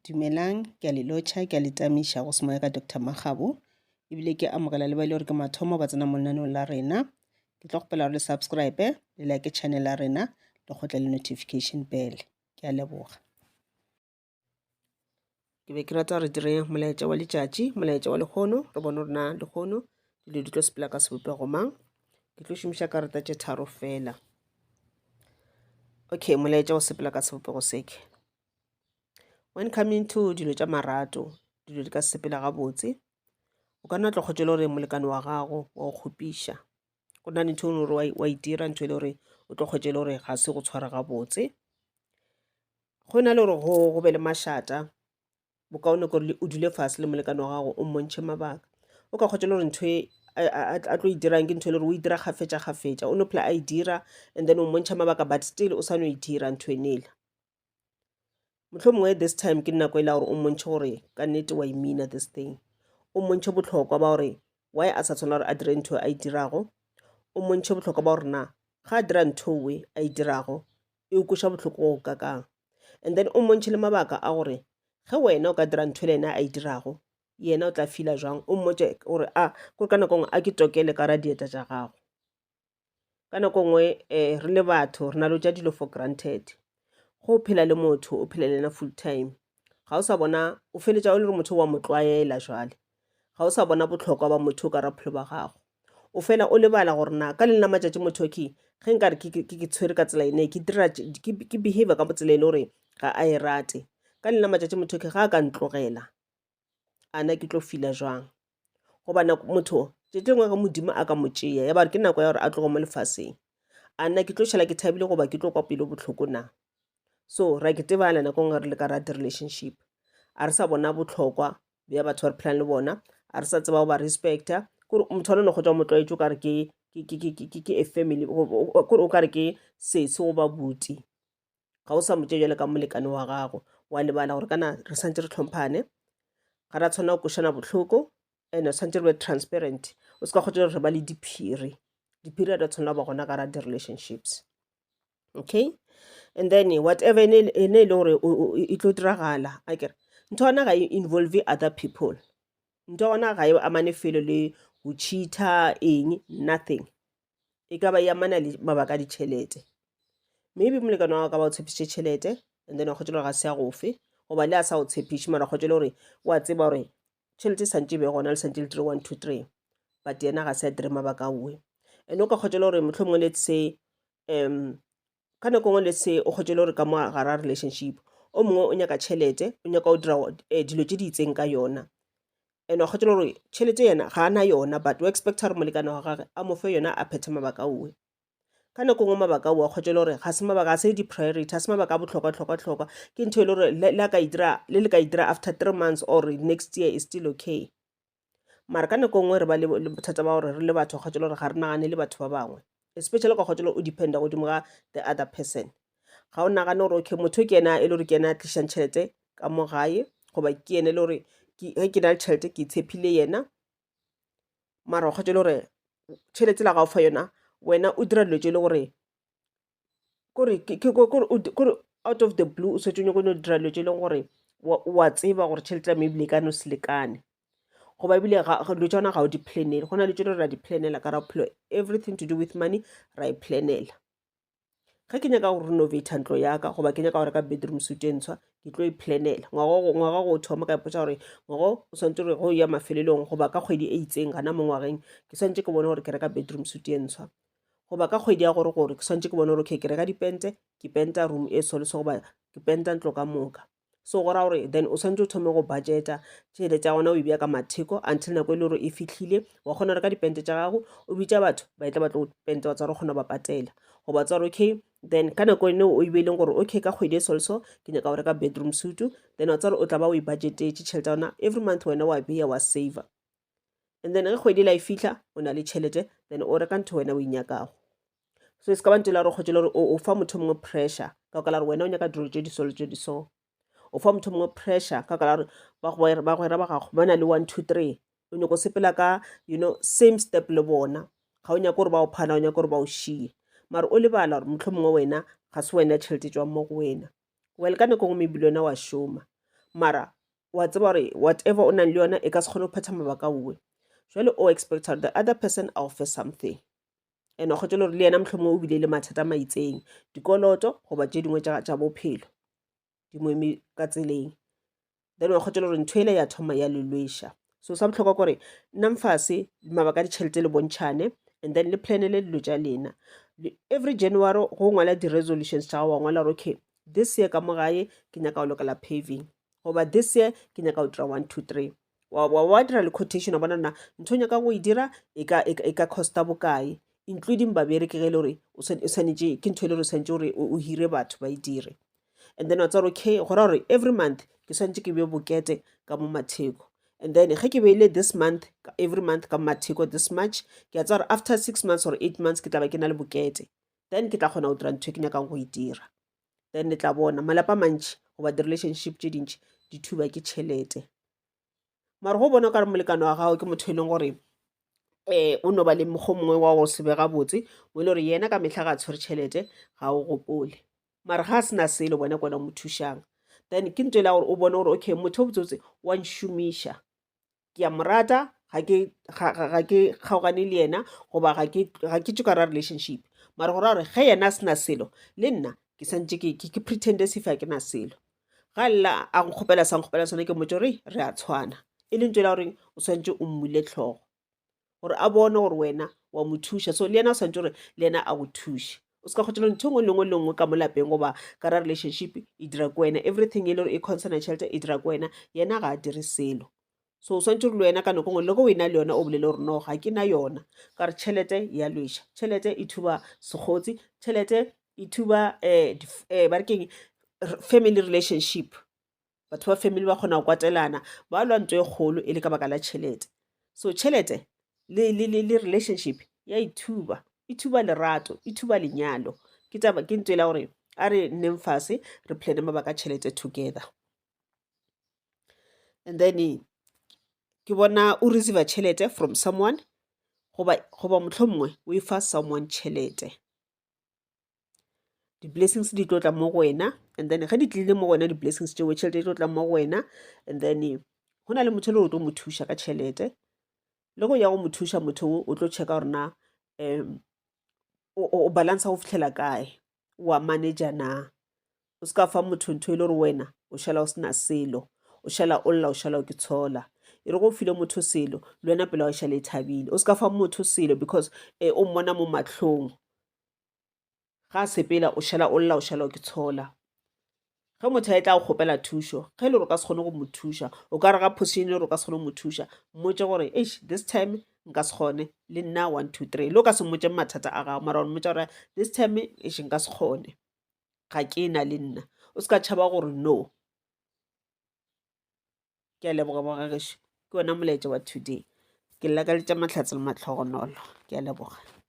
Dumelang, ke a le lotjha, ke a le tamisha go semoya ka Dr. Magabo. Ebile ke amogela le ba ile gore ke mathomo ba tsena mo lenaneong la rena. Ke tlo gopela gore le subscribe, le like channel la rena, le gotle le notification bell. Ke a leboga. Ke be ke rata re dire molaetsa wa letsatsi, molaetsa wa lekgono, re bone gore na lekgono di tlo sepela ka sebopego mang. Ke tlo šomiša karata tše tharo fela. Okay, molaetsa o sepela ka sebopego seke. When coming to dilo tša marato, dilo di ka sepela gabotse, o ka nna tlo kgotse le gore molekane wa gago wa go kgopiša. Go na le ntho e gore wa itira ntho e le gore o tlo kgotse le gore ga se go tshwara gabotse. Go na le gore go be le mašata, bokaone gore o dule fase le molekane wa gago o mmontšhe mabaka. O ka kgotse le gore ntho e a tlo e dirang ke ntho e le gore o e dira gafetša o no phela a e dira and then o mmontšha mabaka but still o sa no e dira ntho e nela. Mohlomongwe this time ke nako e la gore o mmontšhe gore ka nnete wa imina this thing, o mmontšhe botlhokwa ba gore why a sa tshwana gore a dire ntho a e dirago, o mmontšhe botlhokwa ba gore na ga a dira ntho we a e dirago e o koša botlhoko go kakang, and then o mmontšhe le mabaka a gore ge wena o ka dira ntho le ena a e dirago yena o tla fila jwang, o mmotse gore kore ka nako ngwe a ke tokele ka ra dieta tša gago. Ka nako ngwe re le batho re na le tša dilo for granted. Go phela le motho o phela le ena full time, ga o sa bona o feletša o le gore motho wa mo tlwaela jwale, ga o sa bona botlhokwa ba motho ka raphelo ba gago. O fela o lebala gore na ka le nna matšatši motho ge nkare ke tshwere ka tsela ene ke behavior ka tsela e le gore ga a e rate. Ka le nna matšatši motho ga a ka ntlogela ana ke tlo fila jwang, gobana motho tšengwe ka modimo a ka mo tšea ya bare ke nako ya gore a tlogo mo lefaseng. Ana ke tlo šala ke thabile goba ke tlo kwa pelo botlhoko na. So ra ke tebala nako ngwe re le ka rata relationship, a re sa bona botlhokwa bja batho ba re phelang le bona, a re sa tseba go ba respecta, kore motho wa lone go tswa motlaetso o kare ke a family, kore o kare ke sese goba buti. Ga o sa mo tšea jwale ka molekane wa gago, wa lebala gore kana re santse re tlhomphane, ga ra tshwana go košana botlhoko, and o santse re be transparent. O se ka kgotsa gore re ba le diphiri a da tshwanela ba gona ka ra di-relationships. Okay, and then whatever ene e le gore e tlo diragala akere ntho ona ga e involve other people, ntho ona ga e amane felo le go cheater eng nothing, e ka ba e amana le mabaka a ditšhelete. Maybe molekane wa ka ba o tshepišitše tšhelete and then wa kgotsa gore ga se a gofe goba le a sa o tshepiše mara kgotsa le gore wa tseba gore tšhelete santse be gona le santse le 3 1 2 3 but yena ga se a dire mabaka aue. And o ka kgotsa le gore mohlomongwe let's say ka nako ngwe le se o kgotse le gore ka mo gara relationship o mongwe o nyaka tšhelete, o nyaka o dira dilo tše di itseng ka yona, and wa kgotse le gore tšhelete yena ga ana yona but o expecta gore molekane wa gage a mo fe yona a phethe mabaka aue. Ka nako ngwe mabaka aue a kgotse le gore ga se mabaka a se di-priority, ga se mabaka a botlhokwa ke ntho e le gore le ka e dira after 3 months or next year is still okay. Mara ka nako ngwe re ba le bothata ba gore re le batho kgotse le gore ga re nagane le batho ba bangwe, especially ka kgotse le o dependa godimo ga the other person. Ga o nagane gore okay motho ke ena e le gore ke ena a tlišang tšhelete ka mo gae goba ke ene e le gore ge ke na le tšhelete ke tshepile yena, mara o kgotse le gore tšhelete la ga o fa yona wena o dira dilo tše le gore kore out of the blue o setse o nyako no dira dilo tše e leng gore wa tseba gore tšhelete la maybe le ka no se lekane, goba ebile dilo tša ona ga o di planele, go na le tše le re ra di planela ka raphelo, everything to do with money ra e planela. Ga ke nyaka go renovata ntlo yaka goba ke nyaka go reka bedroom suite e ntshwa ke tlo e planela ngwaga go thoma ka ipotsa gore ngwago o swantse gore go ya mafelelong goba ka kgwedi e itseng gana mo ngwageng ke swantse ke bone gore ke reka bedroom suite e ntshwa, goba ka kgwedi ya gore ke swantse ke bone gore okay ke reka dipente, ke penta room e soloso goba ke penta ntlo ka moka. So go ra gore then o swantse o thome go budgeta tšhelete ya gona o e bea ka matheko until nako e le gore e fitlhile wa kgona go reka dipente tša gago o bitša batho ba etla ba tlo penta wa tsa gore kgona ba patela goba tsa gore okay then ka nako ene o e beileng gore okay ka kgwedi e soloso ke nyaka go reka bedroom suite, then wa tsa gore o tla ba o e budgetetse tšhelete ya gona every month wena wa beya wa saver, and then ge kgwedi la e fitlha o na le tšhelete then o reka ntho wena o inyakago. So e se ka ba ntho la gore kgotse le gore o fa motho mongwe pressure ka kala gore wena o nyaka dilo tše di solo tše di so, o fa motho mongwe pressure ka kala gore bagwera ba gago ba na le 1 2 3 o nyako sepela ka same step le bona, ga o nyaka gore ba o phana o nyaka gore ba o šie, mara o lebala gore mohlomongwe wena ga se wena tšhelete tšwa mo go wena. Well ka nako ngwe maybe le wena wa šoma mara wa tseba gore whatever o nang le yona e ka se kgone go phetha mabaka uwe jwale o expecta the other person a offer something and o kgotse le gore le yena motlhomo o bile le mathata maitseng dikoloto goba tše dingwe tša bophelo di mo eme ka tseleng then wa kgotse le gore ntho ele ya thoma ya lelwesha so sa botlhokwa kore nna mfase mabaka a ditšhelete le bontšhane and then le planele dilo tša lena every January go ngwala di-resolutions tša wa ngwala gore okay this year ka mo gae ke nyaka go lokela paving goba this year ke nyaka go dira 1 2 3 wa dira le quotation wa bona na ntho nyaka go e dira e ka costa bokae including babereki ge le gore o swanetše ke ntho e le gore o swanetše gore o hire batho ba e dire and then wa tsara okay gora gore every month ke swanetše ke be bokete ka mo matheko and then ge ke beile this month every month ka matheko this much ke a tsara after 6 months or 8 months ke tla ba ke na le bokete then ke tla kgona go dira ntho e ke nyakang go e dira then le tla bona malapa mantši goba di-relationship tše dintši di thuba ke tšhelete mara go bona ka re molekano wa gago ke motho e leng gore o no ba le mokgwa mongwe wa go se be gabotse mo e le gore yena ka mehla ga a tshwere tšhelete ga o gopole mara ga a sena selo bona kona mo thušang then ke ntho e la gore o bone gore okay motho o botsotse wa nšomiša ke a morata ga ke kgaogane le yena goba ga ke tšo ka ra relationship mara gore gore ge yena a sena selo le nna ke santse ke pretende sefa ke na selo ga lla a nkgopela sa nkgopela sone ke motse gore re a tshwana e le ntho e la gore o swantse o mmule tlhogo gore a bone gore wena wa mo thuša so le yena o swantse gore le yena a go thuše o se ka kgotlhela ntho engwe lengwe le ngwe ka mo lapeng goba ka ra relationship e dira ko wena everything e le gore e concern tšhelete e dira ko wena yena ga a dire selo so o swantse gore le wena ka nako ngwe le go wena le yona o bolele gore no ga ke na yona ka re tšhelete ya lwesa tšhelete e thuba sekgotsi tšhelete e thuba ba re keng family relationship batho ba family ba kgona go kwatelana ba lwa ntho e kgolo e le ka baka la tšhelete so tšhelete le relationship ya e thuba lerato e thuba lenyalo ke ntho e la gore a re nne mfase re plane mabaka tšhelete together and then ke bona o receive tšhelete from someone goba motlho mongwe o e fa someone tšhelete di-blessings di tlo tla mo go wena and then ge di tlile mo go wena di-blessings tšeo tšhelete e tlo tla mo go wena and then go na le motho le o tlo mo thuša ka tšhelete le go ya go mo thuša motho o tlo checka gore na o balance go fitlhela kae wa manager na o se ka fa motho ntho e le gore wena o šala o sena selo o šala o lla o šala o ke tshola e re go file motho selo le wena pela wa šala e thabile o se ka fa motho selo because o mmona mo matlhong ga sepela o šala o lla o šala o ke tshola ge motho a e tla go kgopela thušo ge e le gore o ka se kgone go mo thuša o ka re ga position le gore o ka se kgone go mo thuša mmotse gore this time nka se kgone le nna 1 2 3 le o ka se mmotse mathata a gago mara o mmotse gore this time nka se kgone ga ke na le nna o se ka tšhaba gore no ke a leboga bogagešo ke wona molaetša wa today ke lla ka letša matlhatse le matlhogonolo ke a leboga